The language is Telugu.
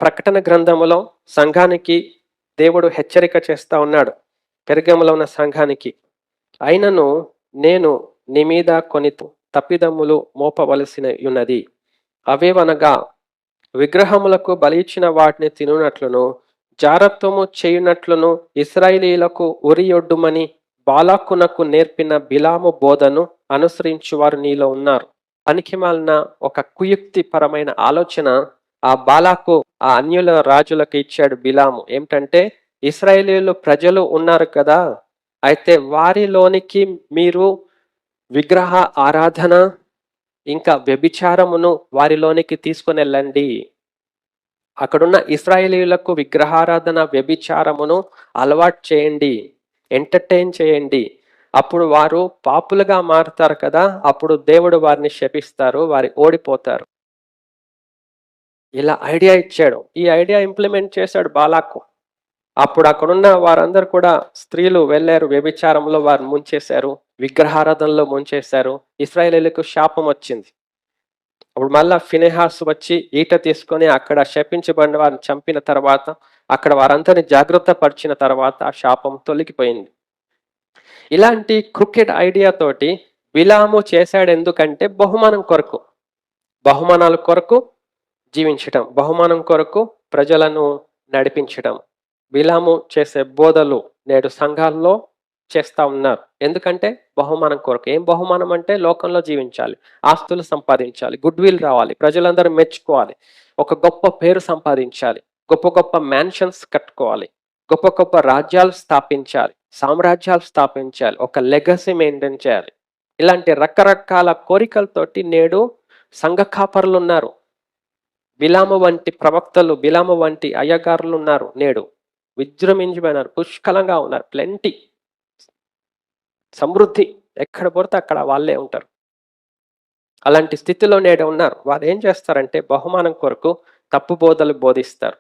ప్రకటన గ్రంథములో సంఘానికి దేవుడు హెచ్చరిక చేస్తా ఉన్నాడు. పెర్గములో ఉన్న సంఘానికి, అయినను నేను నీ మీద కొన్ని తప్పిదమ్ములు మోపవలసిన ఉన్నది. అవేవనగా విగ్రహములకు బలి ఇచ్చిన వాటిని తినునట్లును, జారత్వము చేయునట్లును ఇశ్రాయేలీయులకు ఉరియొడ్డుమని బాలాకునకు నేర్పిన బిలాము బోధను అనుసరించువారు నీలో ఉన్నారు. పనికిమాలిన ఒక కుయుక్తి పరమైన ఆలోచన ఆ బాలాకు ఆ అన్యుల రాజులకు ఇచ్చాడు బిలాము. ఏమిటంటే, ఇశ్రాయేలీయులు ప్రజలు ఉన్నారు కదా, అయితే వారిలోనికి మీరు విగ్రహ ఆరాధన ఇంకా వ్యభిచారమును వారిలోనికి తీసుకుని వెళ్ళండి. అక్కడున్న ఇశ్రాయేలీయులకు విగ్రహారాధన వ్యభిచారమును అలవాటు చేయండి, ఎంటర్టైన్ చేయండి. అప్పుడు వారు పాపులుగా మారుతారు కదా, అప్పుడు దేవుడు వారిని శపిస్తారు, వారి ఓడిపోతారు. ఇలా ఐడియా ఇచ్చాడు. ఈ ఐడియా ఇంప్లిమెంట్ చేశాడు బాలాకు. అప్పుడు అక్కడున్న వారందరూ కూడా స్త్రీలు వెళ్ళారు, వ్యభిచారంలో వారు ముంచేశారు, విగ్రహారాధనలో ముంచేశారు. ఇశ్రాయేలీయులకు శాపం వచ్చింది. అప్పుడు మళ్ళా ఫినెహాసు వచ్చి ఈట తీసుకొని అక్కడ శపించబడిన వారిని చంపిన తర్వాత, అక్కడ వారందరిని జాగ్రత్త పరిచిన తర్వాత ఆ శాపం తొలగిపోయింది. ఇలాంటి క్రికెట్ ఐడియా తోటి బిలాము చేశాడు. ఎందుకంటే బహుమానం కొరకు, బహుమానాల కొరకు జీవించటం, బహుమానం కొరకు ప్రజలను నడిపించటం. బిలాము చేసే బోధలు నేడు సంఘాల్లో చేస్తా ఉన్నారు. ఎందుకంటే బహుమానం కొరకు. ఏం బహుమానం అంటే, లోకంలో జీవించాలి, ఆస్తులు సంపాదించాలి, గుడ్ విల్ రావాలి, ప్రజలందరూ మెచ్చుకోవాలి, ఒక గొప్ప పేరు సంపాదించాలి, గొప్ప గొప్ప మ్యాన్షన్స్ కట్టుకోవాలి, గొప్ప గొప్ప రాజ్యాలు స్థాపించాలి, సామ్రాజ్యాలు స్థాపించాలి, ఒక లెగసీ మెయింటైన్ చేయాలి. ఇలాంటి రకరకాల కోరికలతోటి నేడు సంఘ కాపరులు ఉన్నారు. బిలాము వంటి ప్రవక్తలు, బిలాము వంటి అయ్యగారులు ఉన్నారు. నేడు విజృంభించిపోయినారు, పుష్కలంగా ఉన్నారు, ప్లెంటీ, సమృద్ధి, ఎక్కడ పడితే అక్కడ వాళ్ళే ఉంటారు. అలాంటి స్థితిలో నేడు ఉన్నారు. వారు ఏం చేస్తారంటే, బహుమానం కొరకు తప్పు బోధలు బోధిస్తారు.